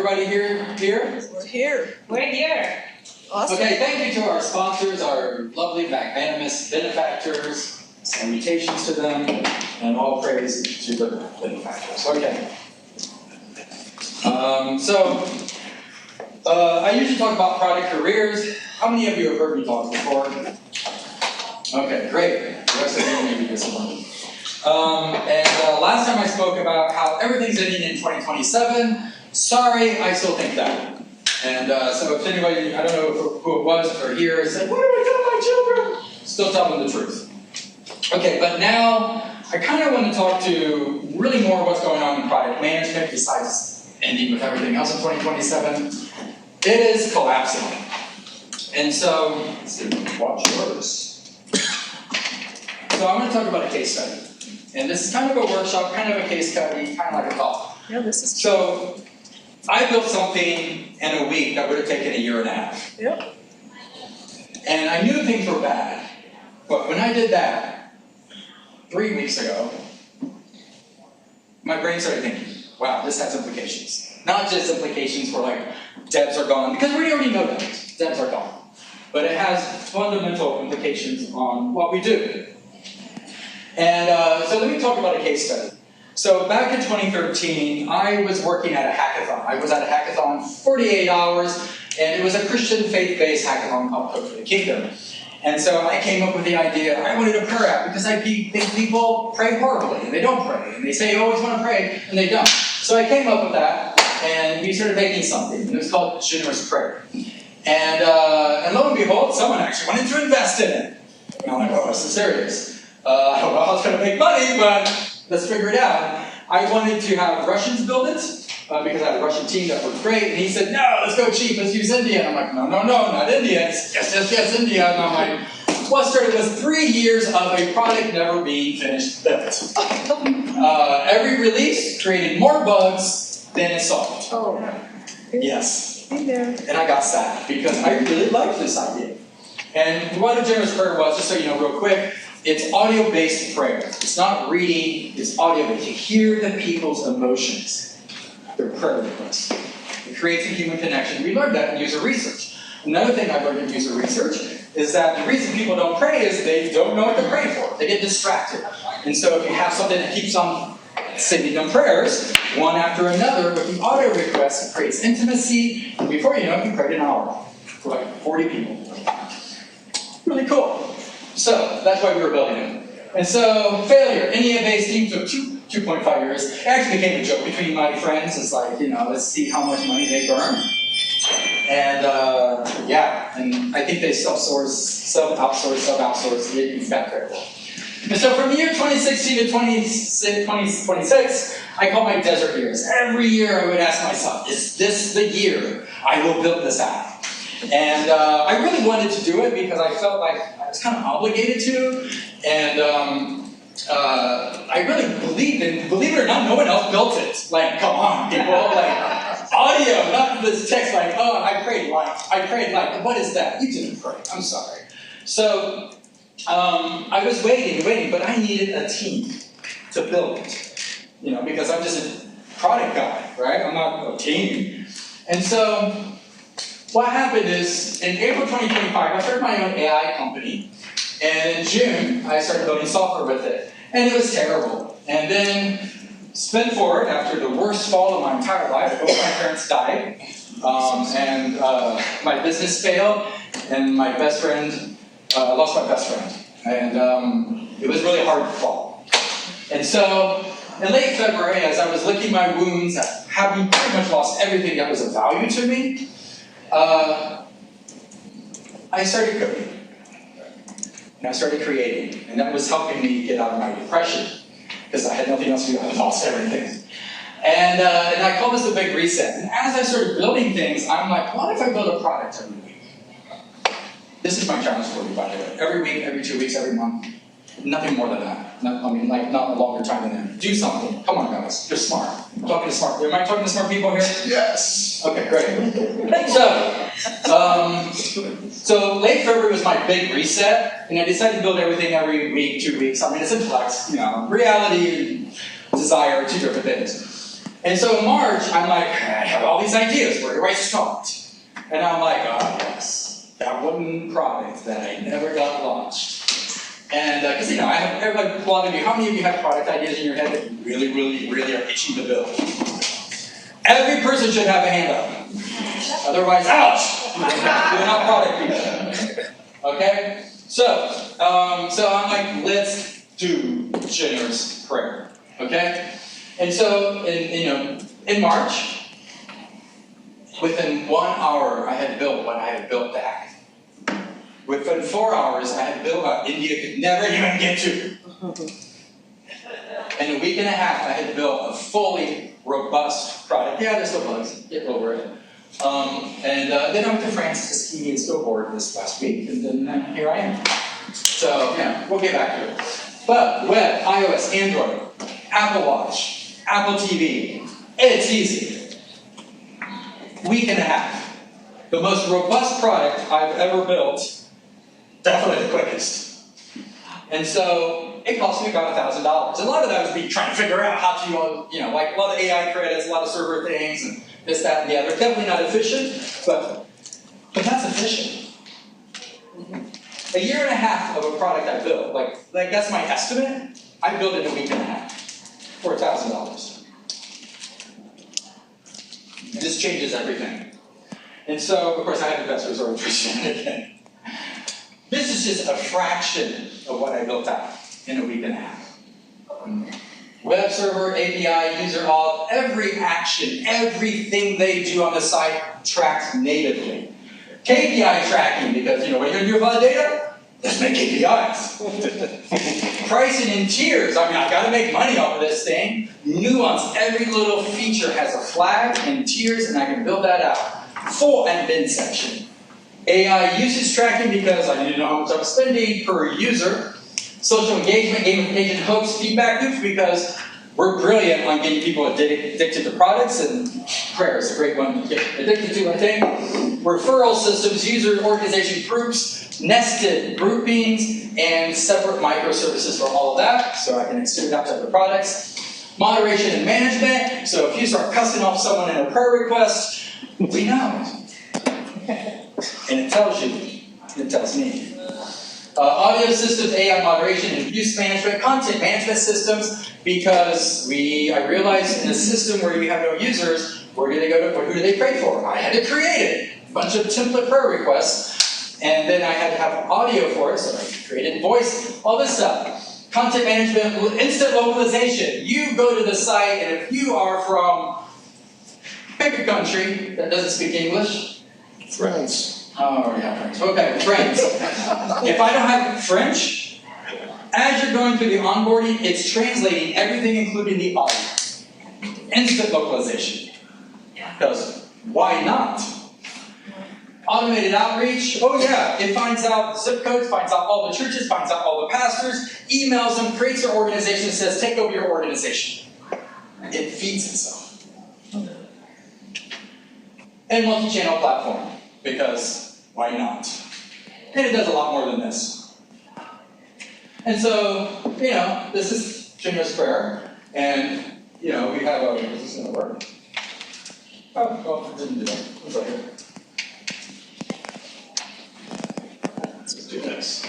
everybody here? We're here. We're here. Awesome. Okay, thank you to our sponsors, our lovely magnanimous benefactors. Salutations to them, and all praise to the benefactors. Okay. I usually talk about product careers. How many of you have heard me talk before? Okay, great. The rest of you may be disappointed. Last time I spoke about how everything's ending in 2027. Sorry, I still think that. And so if anybody, I don't know who it was, if they're here, said, what do I tell my children? Still tell them the truth. Okay, but now I kind of want to talk to really more what's going on in product management besides ending with everything else in 2027. It is collapsing. And so, let's see, watch yours. So I'm going to talk about a case study. And this is kind of a workshop, kind of a case study, kind of like a talk. Yeah, this is So I built something in a week that would have taken a year and a half. Yep. And I knew things were bad. But when I did that, 3 weeks ago, my brain started thinking, wow, this has implications. Not just implications for like, devs are gone, because we already know that, devs are gone. But it has fundamental implications on what we do. And so let me talk about a case study. So back in 2013, I was working at a hackathon. I was at a hackathon 48 hours, and it was a Christian faith-based hackathon called Code for the Kingdom. And so I came up with the idea, I wanted a prayer app because I think people pray horribly, and they don't pray. And they say you always want to pray, and they don't. So I came up with that, and we started making something, and it was called Generous Prayer. And lo and behold, someone actually wanted to invest in it. And I'm like, oh, this is serious. Well, I was going to make money, but let's figure it out. I wanted to have Russians build it, because I had a Russian team that worked great, and he said, no, let's go cheap, let's use India. And I'm like, no, not India. It's yes, India. And I'm like, what started was 3 years of a product never being finished built. Every release created more bugs than it solved. Oh. Yes. Hey there. And I got sad, because I really liked this idea. And what a generous prayer was, just so you know real quick, it's audio-based prayer. It's not reading, it's audio-based. You hear the people's emotions, their prayer requests. It creates a human connection. We learned that in user research. Another thing I learned in user research is that the reason people don't pray is they don't know what to pray for. They get distracted. And so if you have something that keeps on sending them prayers, one after another, with the audio requests, it creates intimacy, and before you know it, you prayed an hour for like 40 people. Really cool. So, that's why we were building it. And so, failure. India-based team took 2.5 years. It actually became a joke between my friends. It's like, let's see how much money they burn. And, and I think they sub-outsource. It's got critical. And so, from the year 2016 to 2026, I call my desert years. Every year I would ask myself, is this the year I will build this app? And I really wanted to do it because I felt like I was kind of obligated to, and I really believed in, believe it or not, no one else built it. Like, come on, people, like, audio, not this text, like, oh, I prayed like, what is that? You didn't pray, I'm sorry. So, I was waiting, but I needed a team to build it, because I'm just a product guy, right? I'm not a team. And so, what happened is, in April 2025, I started my own AI company. And in June, I started building software with it. And it was terrible. And then, spin forward, after the worst fall of my entire life, both my parents died. My business failed. And my best friend, lost my best friend. And it was really hard to fall. And so, in late February, as I was licking my wounds, having pretty much lost everything that was of value to me, I started coding, and I started creating, and that was helping me get out of my depression, because I had nothing else to do, I lost everything. And I call this a big reset, and as I started building things, I'm like, what if I build a product every week? This is my challenge for you, by the way. Every week, every 2 weeks, every month. Nothing more than that. Not a longer time than that. Do something. Come on, guys. You're smart. I'm talking to smart. Am I talking to smart people here? Yes. Okay, great. So late February was my big reset, and I decided to build everything every week, 2 weeks. I mean, it's in flex. Reality and desire are two different things. And so in March, I'm like, I have all these ideas, where do I start? And I'm like, oh yes, that one product that I never got launched. And because I have everybody, a lot of you, how many of you have product ideas in your head that you really, really, really are itching to build? Every person should have a hand up. Otherwise, ouch! You're not product people. Okay? So I'm like, let's do generous prayer. Okay? And so in March, within 1 hour, I had built what I had built back. Within 4 hours, I had built what India could never even get to. In a week and a half, I had built a fully robust product. Yeah, there's still bugs. Get over it. Then I went to France to ski and snowboard this last week, and then here I am. So, we'll get back to it. But web, iOS, Android, Apple Watch, Apple TV, it's easy. Week and a half. The most robust product I've ever built. Definitely the quickest. And so it cost me about $1,000. A lot of that was me trying to figure out how to, like a lot of AI credits, a lot of server things, and this, that, and the other. Definitely not efficient, but that's efficient. A year and a half of a product I built, like that's my estimate. I built it in a week and a half for $1,000. This changes everything. And so, of course, I have investors are interested again. This is just a fraction of what I built out in a week and a half. Web server, API, user auth, every action, everything they do on the site tracked natively. KPI tracking, because what are you going to do with all the data? Let's make KPIs. Pricing in tiers. I've got to make money off of this thing. Nuance. Every little feature has a flag and tiers, and I can build that out. Full and bin section. AI usage tracking, because I need to know how much I'm spending per user. Social engagement, gamification, hooks, feedback loops, because we're brilliant on getting people addicted to products, and prayer is a great one to get addicted to, I think. Referral systems, user organization groups, nested groupings, and separate microservices for all of that, so I can extend out to other products. Moderation and management, so if you start cussing off someone in a prayer request, we know. And it tells you, it tells me. Audio systems, AI moderation, and abuse management, content management systems, because I realized in a system where you have no users, where do they go to, who do they pray for? I had to create it. A bunch of template prayer requests, and then I had to have audio for it, so I created voice, all this stuff. Content management, instant localization. You go to the site, and if you are from, pick a country that doesn't speak English. France. Oh, yeah, French. Okay, France. If I don't have French, as you're going through the onboarding, it's translating everything, including the audio. Instant localization. Because why not? Automated outreach. Oh, yeah. It finds out the zip codes, finds out all the churches, finds out all the pastors, emails them, creates their organization, says, take over your organization. It feeds itself. And multi-channel platform. Because why not? And it does a lot more than this. And so, this is generous prayer. And, we have a, is this going to work? Oh, well, it didn't do that. It's right here. Let's do this.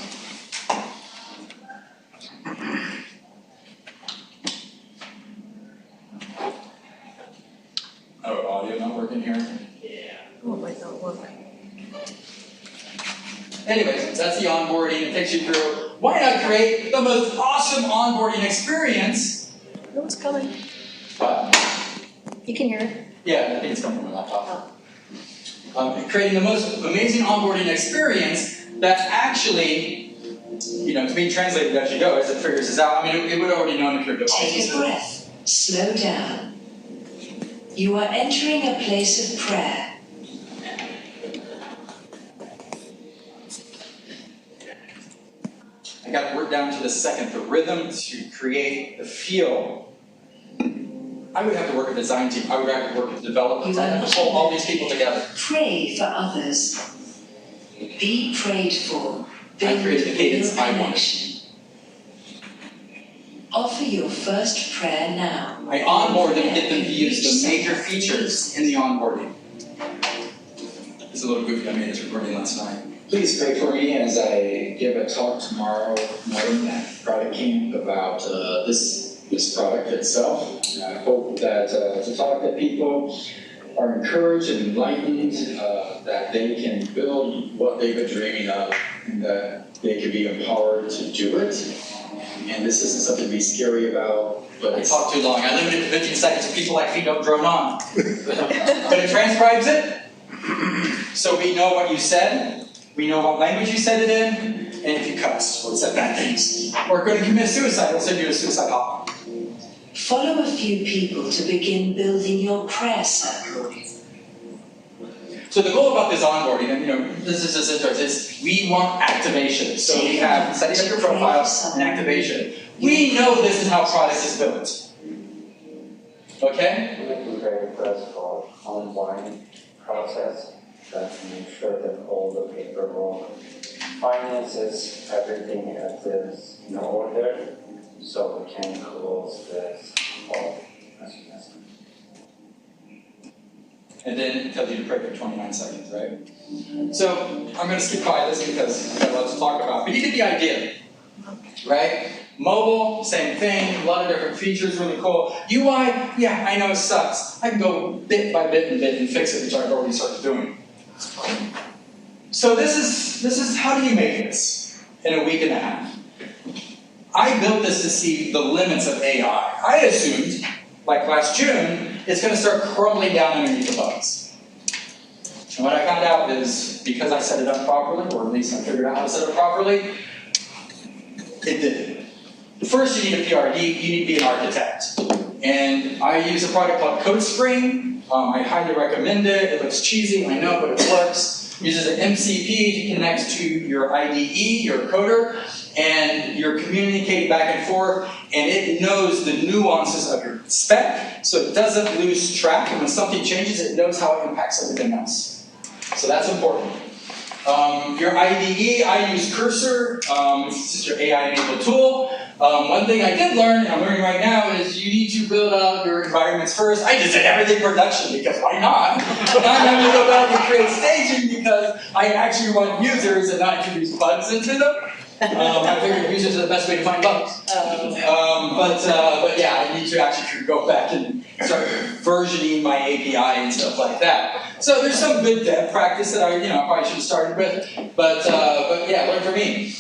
Oh, audio not working here? Yeah. Oh, it might not work. Anyways, that's the onboarding. It takes you through. Why not create the most awesome onboarding experience? No, it's coming. What? You can hear it. Yeah, I think it's coming from my laptop. Creating the most amazing onboarding experience that actually, it's being translated as you go, as it figures this out. It would already know if you're doing Take a breath. Slow down. You are entering a place of prayer. I got to work down to the second, the rhythm to create the feel. I would have to work with a design team. I would have to work with developers. I have to pull all these people together. Pray for others. Be prayed for. I created the cadence I wanted. Offer your first prayer now. I onboard them, get them to use the major features in the onboarding. It's a little goofy, I made this recording last night. Please pray for me as I give a talk tomorrow morning at Product Camp about this product itself. And I hope that to talk that people are encouraged and enlightened, that they can build what they've been dreaming of, and that they can be empowered to do it. And this isn't something to be scary about, but I talked too long. I limited it to 15 seconds so people like me don't drone on. But it transcribes it, so we know what you said, we know what language you said it in, and if you cussed or said bad things. Or going to commit suicide, we'll send you a suicide hotline. Follow a few people to begin building your prayer circle. So the goal about this onboarding, and this is just interesting, is we want activation. So we have setting up your profile and activation. We know this is how product is built. Okay? We make a very request for onboarding process that make sure that all the paperwork, finances, everything is in order, so we can close this call as soon as possible. And then it tells you to pray for 29 seconds, right? So I'm going to skip by this because I've got a lot to talk about. But you get the idea, right? Mobile, same thing, a lot of different features, really cool. UI, yeah, I know it sucks. I can go bit by bit and fix it, which I've already started doing. So this is how do you make this in a week and a half? I built this to see the limits of AI. I assumed, like last June, it's going to start crumbling down underneath the bugs. And what I found out is, because I set it up properly, or at least I figured out how to set it properly, it did. First, you need a PRD, you need to be an architect. And I use a product called CodeSpring. I highly recommend it. It looks cheesy, I know, but it works. It uses an MCP to connect to your IDE, your coder, and you're communicating back and forth, and it knows the nuances of your spec, so it doesn't lose track, and when something changes, it knows how it impacts everything else. So that's important. Your IDE, I use Cursor. It's just your AI-enabled tool. One thing I did learn, and I'm learning right now, is you need to build out your environments first. I just did everything production, because why not? But I'm having to go back and create staging because I actually want users and not introduce bugs into them. I figured users are the best way to find bugs. But yeah, I need to actually go back and start versioning my API and stuff like that. So there's some good dev practice that I probably should have started with, but yeah, learn from me.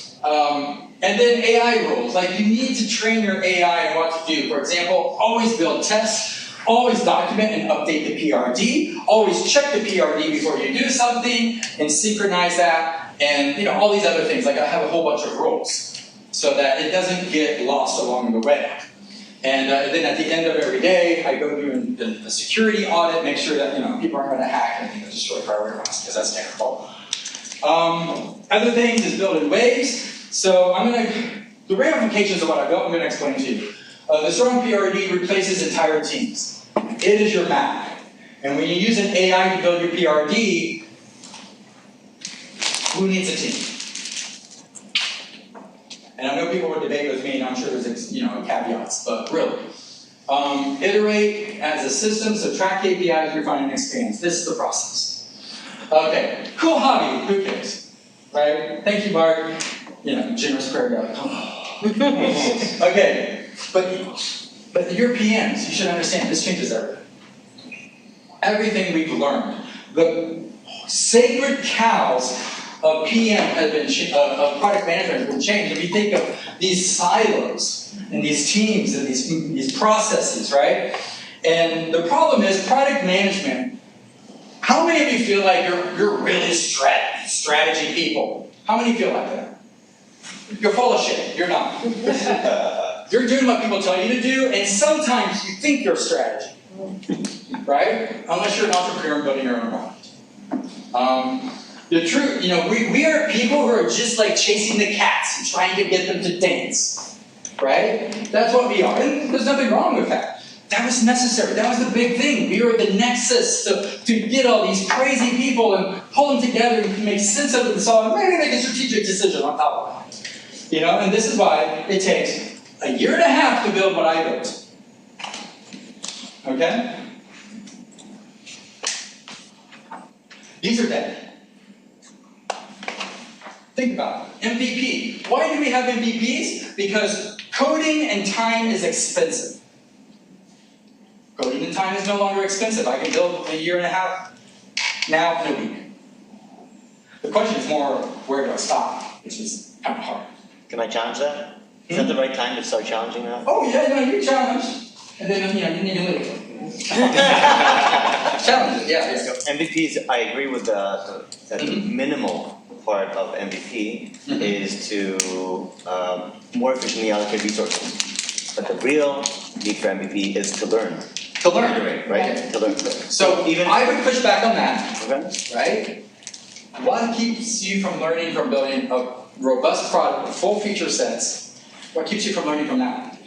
And then AI rules, like you need to train your AI on what to do. For example, always build tests, always document and update the PRD, always check the PRD before you do something, and synchronize that. And all these other things, like I have a whole bunch of rules so that it doesn't get lost along the way. And then at the end of every day, I go do a security audit, make sure that people aren't going to hack and destroy priority requests, because that's terrible. Other things is build in waves. So the ramifications of what I built, I'm going to explain to you. The strong PRD replaces entire teams. It is your map. And when you use an AI to build your PRD, who needs a team? And I know people would debate with me, and I'm sure there's caveats, but really. Iterate as a system, so track KPIs, refine and expand. This is the process. Okay, cool hobby, who cares? Right? Thank you, Mark. Generous prayer God. Okay, but you're PMs, you should understand, this changes everything. Everything we've learned. The sacred cows of PM has been of product management has been changed. If you think of these silos and these teams and these processes, right? And the problem is product management. How many of you feel like you're really strategy people? How many feel like that? You're full of shit. You're not. You're doing what people tell you to do, and sometimes you think you're strategy, right? Unless you're an entrepreneur and building your own product. The truth, we are people who are just like chasing the cats and trying to get them to dance, right? That's what we are, and there's nothing wrong with that. That was necessary. That was the big thing. We were the nexus to get all these crazy people and pull them together and make sense of it and solve, and maybe make a strategic decision on top of that. And this is why it takes a year and a half to build what I built. Okay? These are dead. Think about it. MVP. Why do we have MVPs? Because coding and time is expensive. Coding and time is no longer expensive. I can build a year and a half now in a week. The question is more, where do I stop? Which is kind of hard. Can I challenge that? Is that the right time to start challenging that? Oh yeah, no, you challenge. And then, you need to leave. Challenge it, yeah. MVPs, I agree with the minimal part of MVP is to more efficiently allocate resources. But the real need for MVP is to learn. To learn. Right? Okay. To learn. So even I would push back on that, Okay. right? What keeps you from learning from building a robust product with full feature sets? What keeps you from learning from that?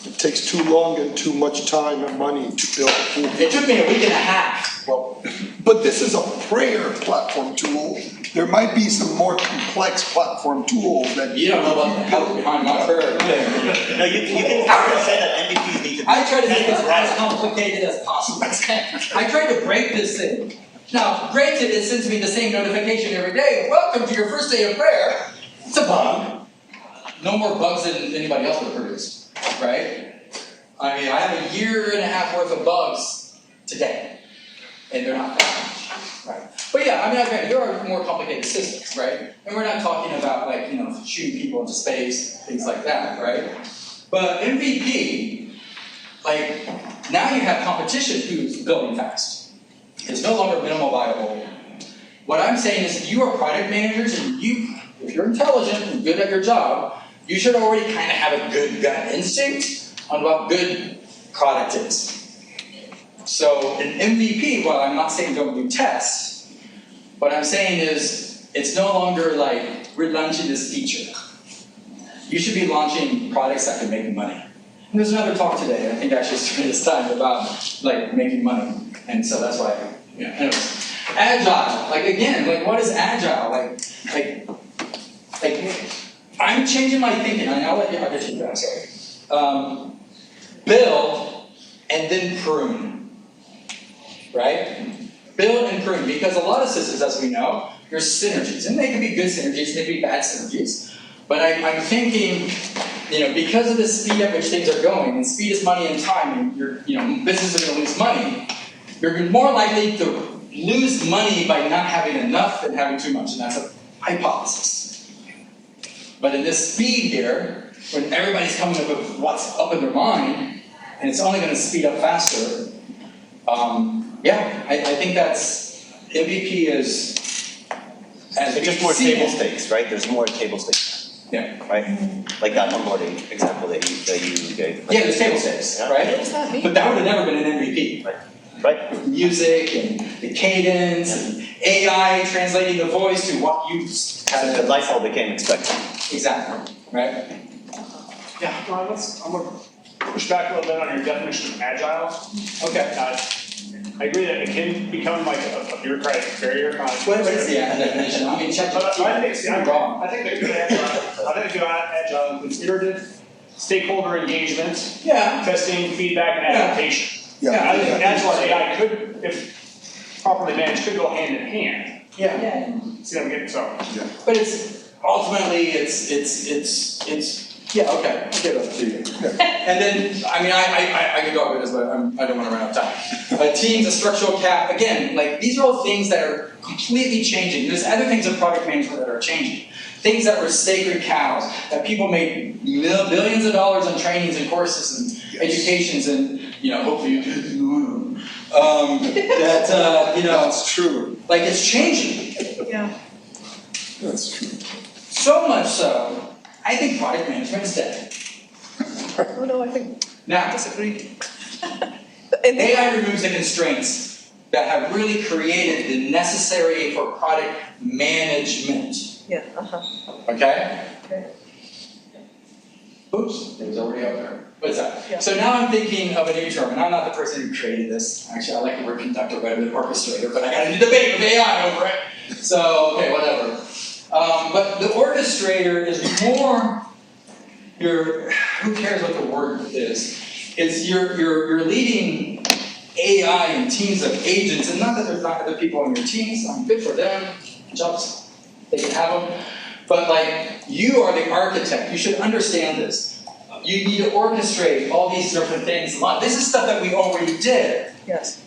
It takes too long and too much time and money to build a full. It took me a week and a half. Well, but this is a prayer platform tool. There might be some more complex platform tools that You don't know what the hell behind my prayer. No, you can say that MVPs need to be. I try to make it as complicated as possible. I tried to break this thing. Now, granted, it sends me the same notification every day. Welcome to your first day of prayer. It's a bug. No more bugs than anybody else would have produced, right? I mean, I have a year and a half worth of bugs today, and they're not that much, right? But yeah, I mean, I there are more complicated systems, right? And we're not talking about like, shooting people into space, things like that, right? But MVP, like, now you have competition who's building fast. It's no longer minimal viable. What I'm saying is if you are product managers and if you're intelligent and good at your job, you should already kind of have a good gut instinct on what good product is. So an MVP, while I'm not saying don't do tests, what I'm saying is it's no longer like we're launching this feature. You should be launching products that can make money. And there's another talk today, I think actually spend this time about like making money. And so that's why, anyways. Agile, like again, like what is agile? Like I'm changing my thinking. I'll get you that, sorry. Build and then prune, right? Build and prune, because a lot of systems, as we know, there's synergies, and they can be good synergies, they can be bad synergies. But I'm thinking, because of the speed at which things are going, and speed is money and time, and your businesses are going to lose money, you're more likely to lose money by not having enough than having too much, and that's a hypothesis. But in this speed here, when everybody's coming up with what's up in their mind, and it's only going to speed up faster, I think that's MVP is. It's just more table stakes, right? There's more table stakes. Yeah. Right? Like that onboarding example that you gave. Yeah, there's table stakes, Yeah. right? What does that mean? But that would have never been an MVP. Right. Music and the cadence and AI translating the voice to what you And the light bulb became expected. Exactly, right? Yeah. Well, I'm going to push back a little bit on your definition of agile. Okay. I agree that it can become like a bureaucratic barrier. What is the definition? I mean, check. I'm wrong. I think that good agile includes iterative stakeholder engagement, Yeah. testing, feedback, and adaptation. Yeah. I think agile and AI could, if properly managed, could go hand in hand. Yeah. See what I'm getting? So. But it's ultimately yeah, okay, I'll give it to you. And then, I mean, I could go over this, but I don't want to run out of time. Teams, a structural cap, again, like these are all things that are completely changing. There's other things in product management that are changing. Things that were sacred cows, that people made billions of dollars on trainings and courses and educations and, hopefully you do. That's true. Like it's changing. Yeah. That's true. So much so, I think product management is dead. Oh no, I think I Now, disagree. AI removes the constraints that have really created the necessary for product management. Yeah. Okay? Okay. Oops, it was already up there. What's that? Yeah. So now I'm thinking of a new term, and I'm not the person who created this. Actually, I like the word conductor better than orchestrator, but I got into debate with AI over it. So, okay, whatever. But the orchestrator is more who cares what the word is? It's you're leading AI and teams of agents, and not that there's not other people on your teams. I'm good for them. Jobs, they can have them. But like, you are the architect. You should understand this. You need to orchestrate all these different things. This is stuff that we already did. Yes.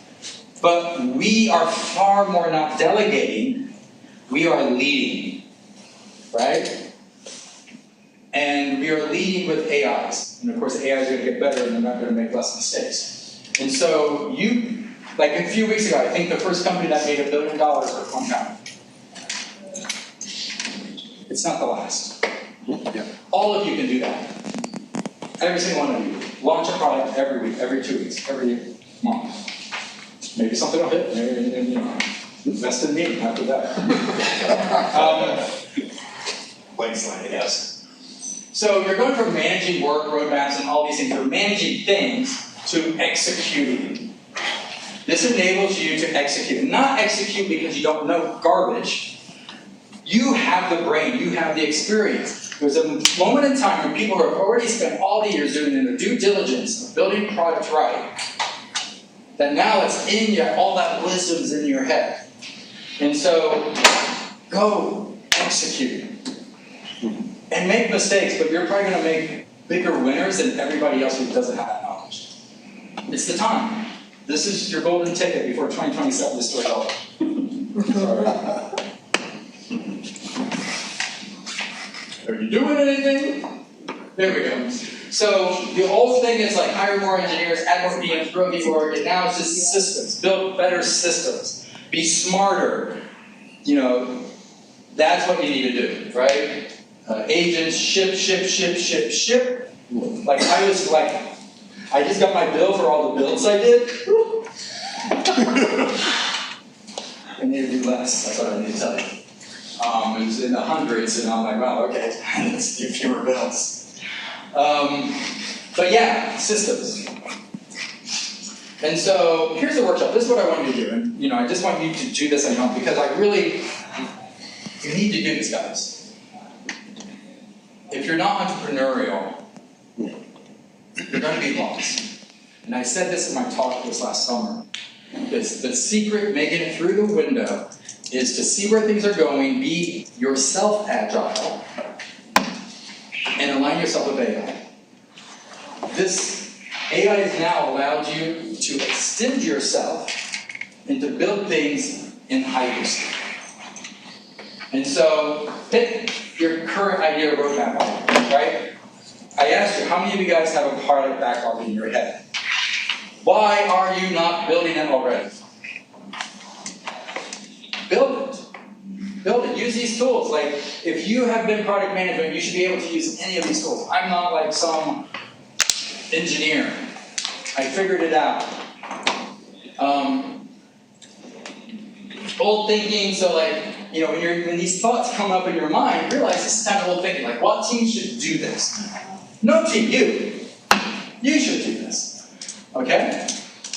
But we are far more not delegating. We are leading. Right? And we are leading with AIs. And of course, AI is going to get better and they're not going to make less mistakes. And so like a few weeks ago, I think the first company that made $1 billion with one guy. It's not the last. Yeah. All of you can do that. Every single one of you. Launch a product every week, every 2 weeks, every month. Maybe something will hit. Maybe, invest in me after that. Wasteland, yes. So you're going from managing work, roadmaps, and all these things, you're managing things to executing. This enables you to execute. Not execute because you don't know garbage. You have the brain, you have the experience. There's a moment in time when people have already spent all the years doing their due diligence of building products right, that now it's in you, all that wisdom's in your head. And so, go execute. And make mistakes, but you're probably going to make bigger winners than everybody else who doesn't have that knowledge. It's the time. This is your golden ticket before 2027 destroys all. Are you doing anything? There we go. So the old thing is like hire more engineers, add more PMs, grow the org, and now it's just systems. Build better systems. Be smarter. That's what you need to do, right? Agents, ship. Like I just got my bill for all the builds I did. I need to do less, that's what I need to tell you. It was in the hundreds, and I'm like, wow, okay, let's do fewer builds. But yeah, systems. And so here's the workshop. This is what I want you to do. And I just want you to do this at home because you need to do this, guys. If you're not entrepreneurial, you're going to be lost. And I said this in my talk this last summer. The secret making it through the window is to see where things are going, be yourself agile, and align yourself with AI. This AI has now allowed you to extend yourself and to build things in hyperspeed. And so, pick your current idea roadmap, right? I asked you, how many of you guys have a product backlog in your head? Why are you not building it already? Build it. Build it. Use these tools. Like, if you have been product management, you should be able to use any of these tools. I'm not like some engineer. I figured it out. Old thinking, so like, when these thoughts come up in your mind, realize this is kind of old thinking. Like, what team should do this? No team, you. You should do this. Okay?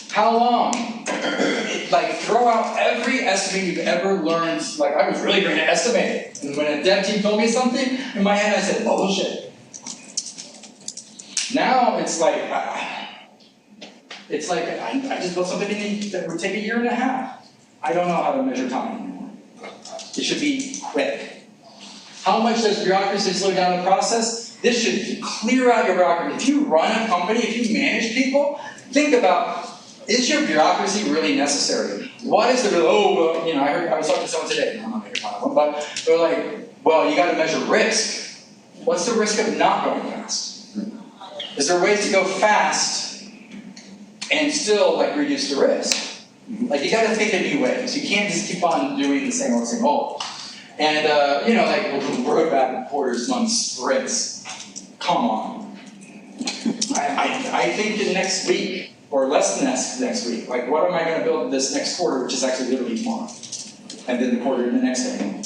How long? Throw out every estimate you've ever learned. Like, I was really great at estimating. And when a dev team told me something, in my head I said, bullshit. Now it's like, I just built something that would take 1.5 years. I don't know how to measure time anymore. It should be quick. How much does bureaucracy slow down the process? This should clear out your bureaucracy. If you run a company, if you manage people, think about, is your bureaucracy really necessary? What is the real, I was talking to someone today, I'm not making fun of them, but they're like, well, you got to measure risk. What's the risk of not going fast? Is there ways to go fast and still reduce the risk? You got to think of new ways. You can't just keep on doing the same old. And roadmap in quarters, months, sprints. Come on. I think the next week, or less than next week, what am I going to build this next quarter, which is actually literally tomorrow, and then the quarter the next day.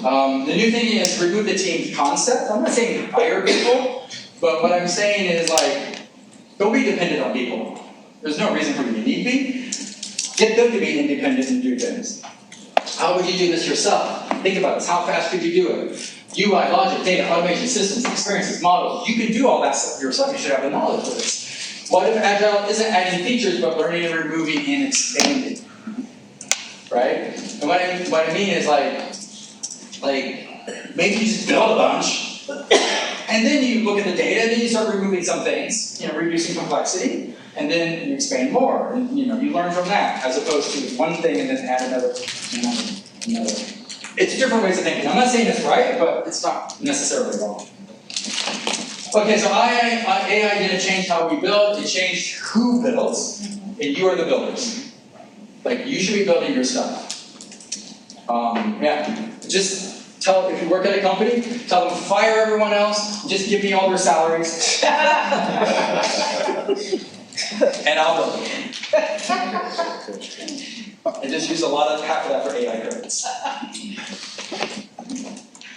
The new thing is remove the team concept. I'm not saying hire people, but what I'm saying is don't be dependent on people. There's no reason for you to need be. Get them to be independent and do things. How would you do this yourself? Think about this. How fast could you do it? UI, logic, data, automation, systems, experiences, models. You can do all that stuff yourself. You should have the knowledge of this. What if Agile isn't adding features, but learning and removing and expanding? Right? And what I mean is maybe you just build a bunch, and then you look at the data, and then you start removing some things, reducing complexity, and then you expand more, and you learn from that, as opposed to one thing and then add another. It's different ways of thinking. I'm not saying it's right, but it's not necessarily wrong. Okay, so AI didn't change how we build, it changed who builds, and you are the builders. You should be building your stuff. Just if you work at a company, tell them fire everyone else, just give me all their salaries. And I'll build it. And just use half of that for AI credits.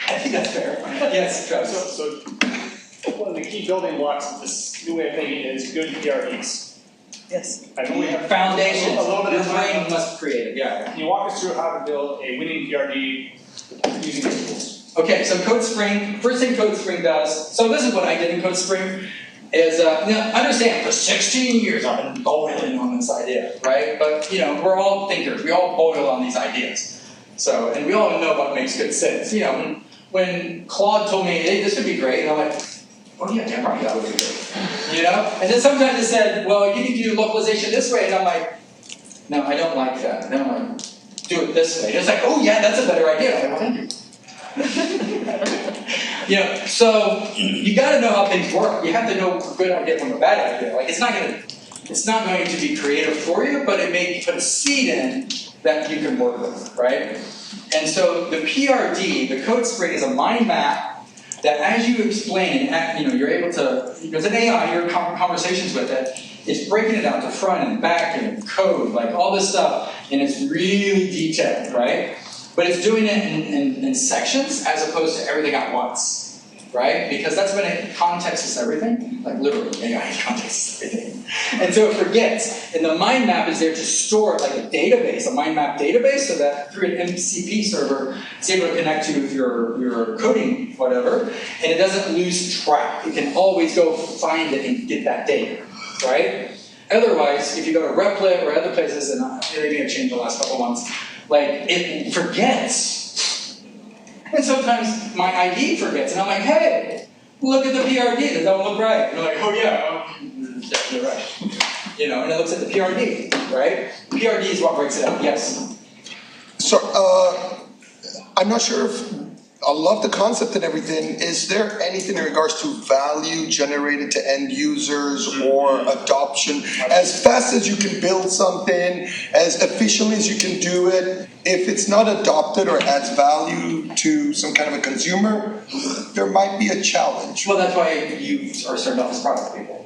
I think that's fair. Yes, Travis. So one of the key building blocks of this new way of thinking is good PRDs. Yes. I know we have Foundation. a little bit Your of time. brain must be creative, yeah. Can you walk us through how to build a winning PRD using these tools? Okay, so CodeSpring, first thing CodeSpring does, so this is what I did in CodeSpring, is, understand, for 16 years I've been boiling on this idea, right? But, we're all thinkers, we all boil on these ideas. So, and we all know what makes good sense. When Claude told me, hey, this would be great, and I'm like, oh yeah, damn right, that would be great. And then sometimes it said, well, you can do localization this way, and I'm like, no, I don't like that. And then I'm like, do it this way. And it's like, oh yeah, that's a better idea. I'm like, well, thank you. So you got to know how things work. You have to know a good idea from a bad idea. It's not going to be creative for you, but it may put a seed in that you can work with, right? And so the PRD, the CodeSpring, is a mind map that, as you explain, you're able to. There's an AI, you're in conversations with it. It's breaking it down to front and back and code, all this stuff, and it's really detailed, right? But it's doing it in sections as opposed to everything at once, right? Because that's when it contexts everything, literally, AI contexts everything. And so it forgets. And the mind map is there to store it like a database, a mind map database, so that through an MCP server, it's able to connect to your coding, whatever, and it doesn't lose track. It can always go find it and get that data, right? Otherwise, if you go to Replit or other places, and they may have changed the last couple of months, it forgets. And sometimes my ID forgets, and I'm like, hey, look at the PRD, that don't look right. And they're like, oh yeah, you're right. And it looks at the PRD, right? PRD is what breaks it up, yes? So, I'm not sure if, I love the concept and everything. Is there anything in regards to value generated to end users or adoption? As fast as you can build something, as efficiently as you can do it, if it's not adopted or adds value to some kind of a consumer, there might be a challenge. Well, that's why you are starting off as product people.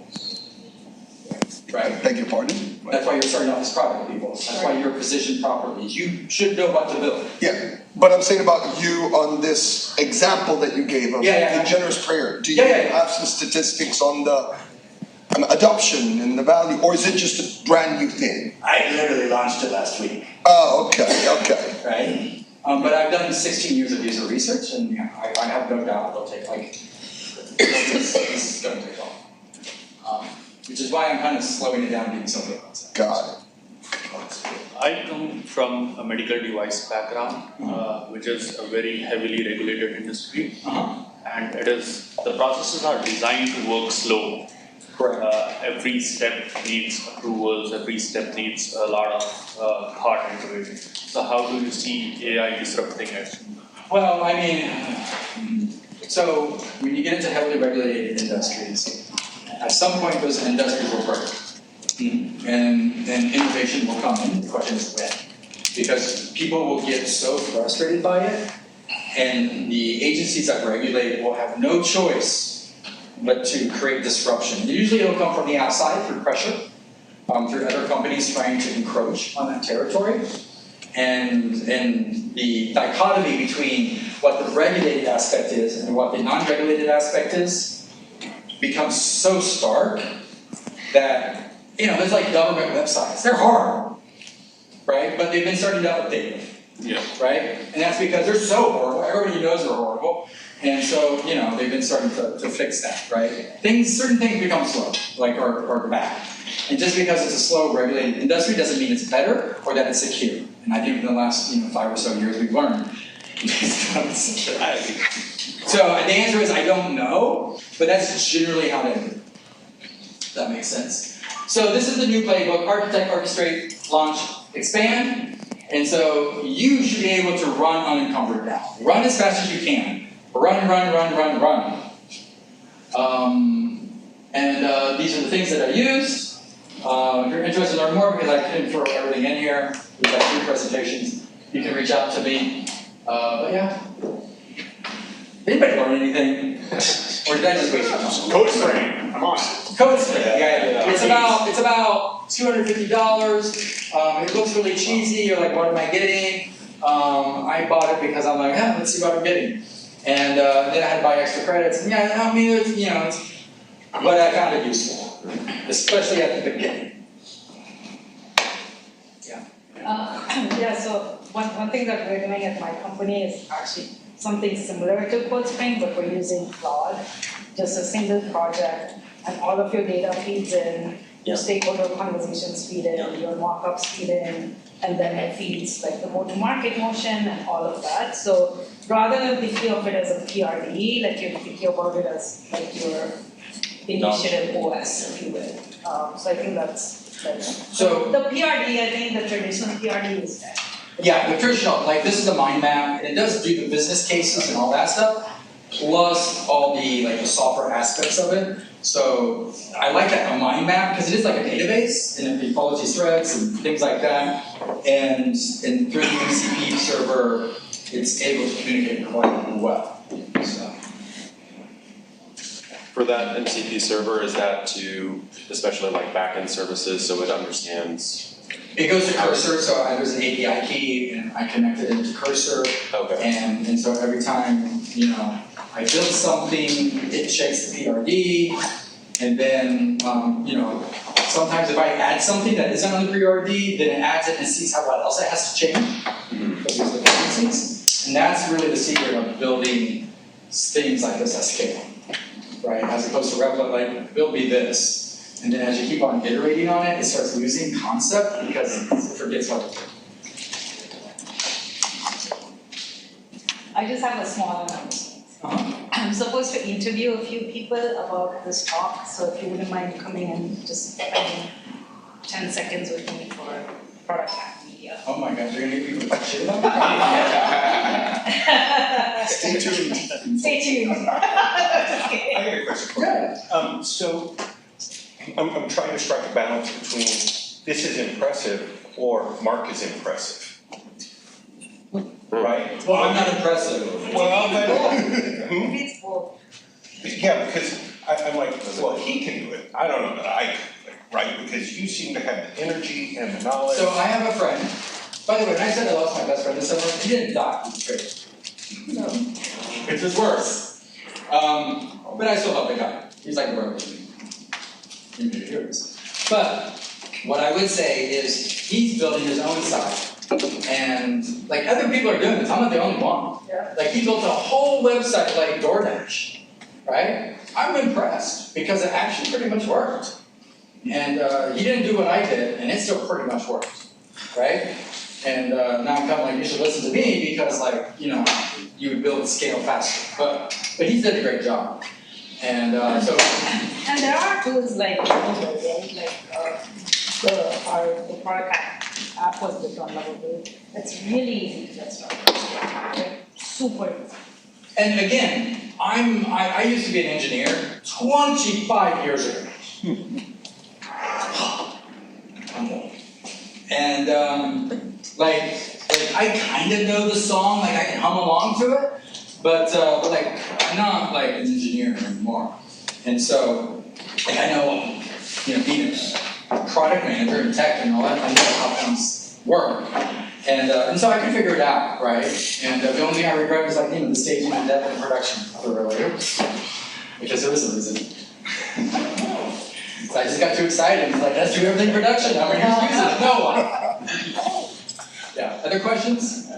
Right? Beg your pardon? That's why you're starting off as product people. That's why you're positioned properly. You should know what to build. Yeah, but I'm saying about you on this example that you gave of the generous prayer. Do you have some statistics on the adoption and the value, or is it just a brand new thing? I literally launched it last week. Oh, okay. Right? But I've done 16 years of user research, and I have no doubt it'll take this is going to take off. Which is why I'm kind of slowing it down, doing something else. Got it. I come from a medical device background, which is a very heavily regulated industry, and the processes are designed to work slow. Correct. Every step needs approvals. Every step needs a lot of thought into it. So how do you see AI disrupting it? Well, so when you get into heavily regulated industries, at some point those industries will break. And then innovation will come in. The question is when. Because people will get so frustrated by it, and the agencies that regulate will have no choice but to create disruption. Usually it'll come from the outside through pressure, through other companies trying to encroach on that territory. And the dichotomy between what the regulated aspect is and what the non-regulated aspect is becomes so stark that, there's government websites. They're horrible, right? But they've been starting to update them, right? And that's because they're so horrible. Everybody knows they're horrible. And so, you know, they've been starting to fix that, right? Certain things become slow, like or bad. And just because it's a slow, regulated industry doesn't mean it's better or that it's secure. And I think in the last 5 or so years we've learned it's not secure. So the answer is I don't know, but that's generally how they do it. That makes sense. So this is the new playbook: architect, orchestrate, launch, expand. And so you should be able to run unencumbered now. Run as fast as you can. Run, run, run, run, run. These are the things that I used. If you're interested in learning more, because I couldn't throw everything in here, we've got 3 presentations, you can reach out to me. But yeah. Anybody learn anything? Or did I just waste your time? Code Spring, come on. Code Spring, yeah. It's about $250. It looks really cheesy. You're like, what am I getting? I bought it because I'm like, let's see what I'm getting. And then I had to buy extra credits. And yeah, I mean, but I found it useful, especially at the beginning. Yeah, so one thing that we're doing at my company is actually something similar to Code Spring, but we're using Claude, just a single project, and all of your data feeds in, your stakeholder conversations feed in, your mockups feed in, and then it feeds like the go-to-market motion and all of that. So rather than thinking of it as a PRD, like you're thinking about it as like your initiative OS, if you will. So I think that's so the PRD. I think the traditional PRD is dead. Yeah, the traditional, like this is a mind map, and it does do the business cases and all that stuff, plus all the the software aspects of it. So I like that, a mind map, because it is like a database, and it follows these threads and things like that. And through the MCP server, it's able to communicate quite well. So. For that MCP server, is that to especially like backend services, so it understands? It goes to Cursor, so there's an API key, and I connected it to Cursor. Okay. And so every time I build something, it checks the PRD, and then sometimes if I add something that isn't on the PRD, then it adds it and sees what else it has to change. Those are the dependencies, and that's really the secret of building things like this at scale, right? As opposed to replicate, build me this. And then as you keep on iterating on it, it starts losing concept because it forgets what to do. I just have a small announcement. I'm supposed to interview a few people about this talk, so if you wouldn't mind coming and just spending 10 seconds with me for product hack media. Oh my gosh, you're gonna get people to talk shit about Stay tuned. Stay tuned. I got a question for you. Yeah. So I'm trying to strike a balance between this is impressive or Mark is impressive. Right? Well, I'm not impressive. It's both. Yeah, because I'm like, well, he can do it. I don't know that I can do it, right? Because you seem to have the energy and the knowledge. So I have a friend. By the way, when I said I lost my best friend this summer, he didn't die. He was great. No. It's just worse. But I still love the guy. He's like a brother to me. But what I would say is he's building his own site. And like other people are doing this, I'm not the only one. Yeah. Like he built a whole website like DoorDash, right? I'm impressed because it actually pretty much worked. And he didn't do what I did, and it still pretty much worked, right? And now I'm kind of like, you should listen to me because you would build scale faster. But he did a great job. And so. And there are tools like the product app was built on Lovable. It's really easy to get started. Like, super easy. And again, I used to be an engineer 25 years ago. I'm old. And I kind of know the song, like I can hum along to it, but I'm not like an engineer anymore. And so I know, being a product manager and tech and all that, I know how things work. And so I can figure it out, right? And the only thing I regret is the stage my dev in production earlier, because there was a reason. So I just got too excited. It's like, let's do everything in production. I'm going to use it. No. Yeah. Other questions?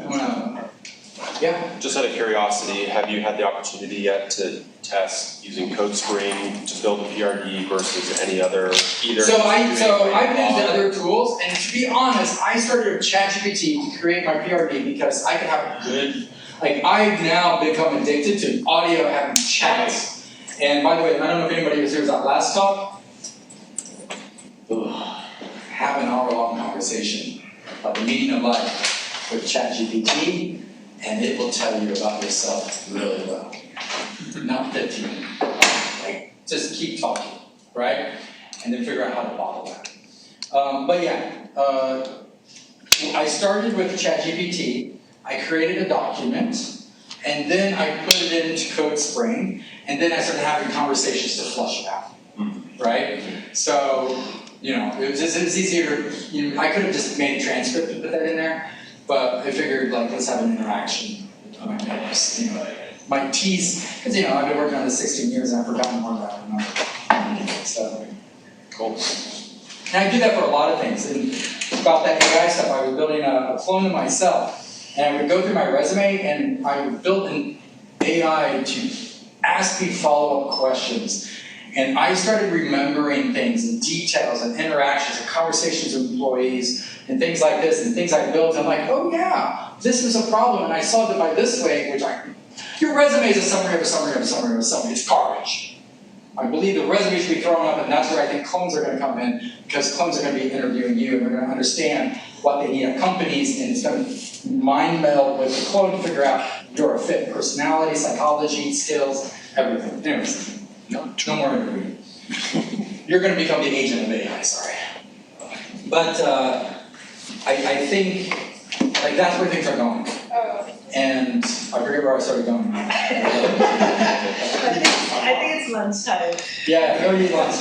Yeah. Just out of curiosity, have you had the opportunity yet to test using CodeSpring to build a PRD versus any other either? So I've used other tools, and to be honest, I started with ChatGPT to create my PRD because I could have a good, like I've now become addicted to audio having chats. And by the way, I don't know if anybody was here that last talk. Have an hour-long conversation about the meaning of life with ChatGPT, and it will tell you about yourself really well. Not 15. Like, just keep talking, right? And then figure out how to bottle that. But yeah, I started with ChatGPT. I created a document, and then I put it into CodeSpring, and then I started having conversations to flush it out, right? So, you know, it was easier. I could have just made a transcript and put that in there, but I figured, like, let's have an interaction. My T's, because I've been working on this 16 years and I've forgotten more than I remember. So, cool. And I do that for a lot of things. And about that AI stuff, I was building a clone of myself, and I would go through my resume, and I would build an AI to ask me follow-up questions. And I started remembering things and details and interactions and conversations with employees and things like this and things I built. I'm like, oh yeah, this was a problem, and I solved it by this way, your resume is a summary of a summary of a summary of a summary. It's garbage. I believe the resume should be thrown up, and that's where I think clones are going to come in, because clones are going to be interviewing you, and they're going to understand what they need at companies, and it's going to mind meld with the clone to figure out you're a fit, personality, psychology, skills, everything. Anyways, no more interviewing. You're going to become the agent of AI, sorry. But I think that's where things are going. And I forget where I started going. I think it's lunchtime. Yeah, go eat lunch.